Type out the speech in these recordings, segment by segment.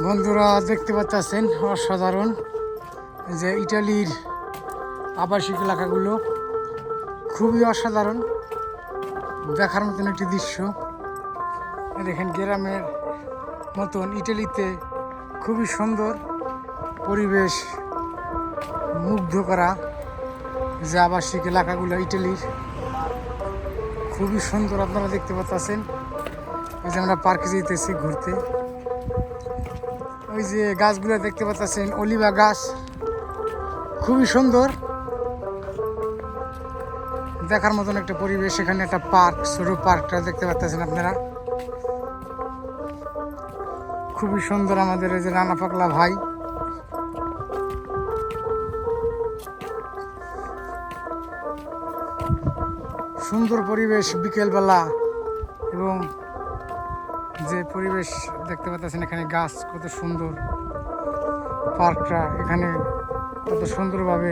বন্ধুরা দেখতে পাচ্ছেন অসাধারণ যে ইটালির আবাসিক এলাকাগুলো খুবই অসাধারণ দেখার মতন একটি দৃশ্য। দেখেন গ্রামের মতন ইটালিতে খুবই সুন্দর পরিবেশ, মুগ্ধ করা যে আবাসিক এলাকাগুলো ইটালির খুবই সুন্দর। আপনারা দেখতে পাচ্ছেন এই যে আমরা পার্কে যেতেছি ঘুরতে, ওই যে গাছগুলো দেখতে পাচ্ছেন অলিভা গাছ, খুবই সুন্দর দেখার মতন একটা পরিবেশ। এখানে একটা পার্ক, ছোট পার্কটা দেখতে পাচ্ছেন আপনারা, খুবই সুন্দর। আমাদের এই যে রানা পাগলা ভাই, সুন্দর পরিবেশ বিকেলবেলা, এবং যে পরিবেশ দেখতে পাচ্ছেন এখানে গাছ কত সুন্দর, পার্কটা এখানে কত সুন্দরভাবে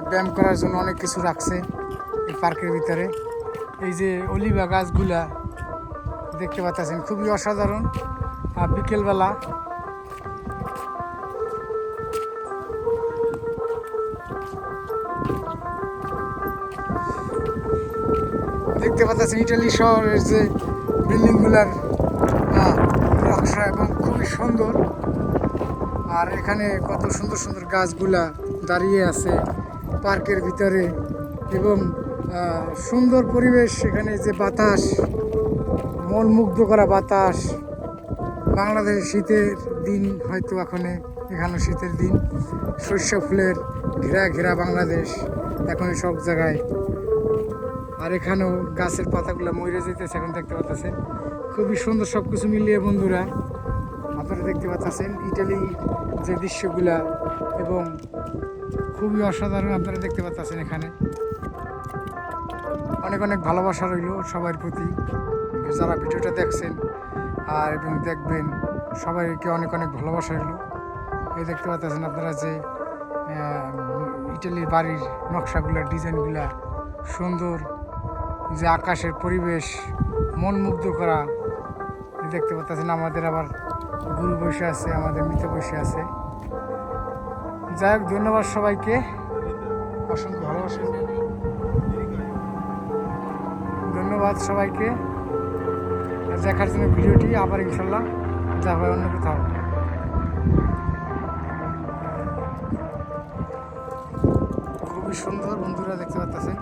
ব্যায়াম করার জন্য অনেক কিছু রাখছে এই পার্কের ভিতরে। এই যে অলিভা গাছগুলা দেখতে পাচ্ছেন খুবই অসাধারণ। আর বিকেলবেলা দেখতে পাচ্ছেন ইটালি শহরের যে বিল্ডিংগুলার নকশা এবং খুবই সুন্দর। আর এখানে কত সুন্দর সুন্দর গাছগুলা দাঁড়িয়ে আছে পার্কের ভিতরে, এবং সুন্দর পরিবেশ। এখানে যে বাতাস, মন মুগ্ধ করা বাতাস। বাংলাদেশ শীতের দিন, হয়তো এখানে শীতের দিন, শস্য ফুলের ঘেরা ঘেরা বাংলাদেশ এখন সব জায়গায়। আর এখানেও গাছের পাতাগুলো মরে যেতেছে, এখন দেখতে পাচ্ছেন খুবই সুন্দর। সব কিছু মিলিয়ে বন্ধুরা আপনারা দেখতে পাচ্ছেন ইটালি যে দৃশ্যগুলা, এবং খুবই অসাধারণ। আপনারা দেখতে পাচ্ছেন এখানে অনেক অনেক ভালোবাসা রইল সবার প্রতি, যারা ভিডিওটা দেখছেন আর এবং দেখবেন, সবাইকে অনেক অনেক ভালোবাসা রইল। এই দেখতে পাচ্ছেন আপনারা যে ইটালির বাড়ির নকশাগুলা, ডিজাইনগুলা সুন্দর, যে আকাশের পরিবেশ মন মুগ্ধ করা। দেখতে পাচ্ছেন আমাদের আবার গুরু বসে আছে, আমাদের মৃত বসে আছে। যাই হোক, ধন্যবাদ সবাইকে, অসংখ্য ভালোবাসা, ধন্যবাদ সবাইকে দেখার জন্য ভিডিওটি। আবার ইনশাল্লাহ যা হয় অন্য কোথাও। খুবই সুন্দর বন্ধুরা দেখতে পাচ্ছেন।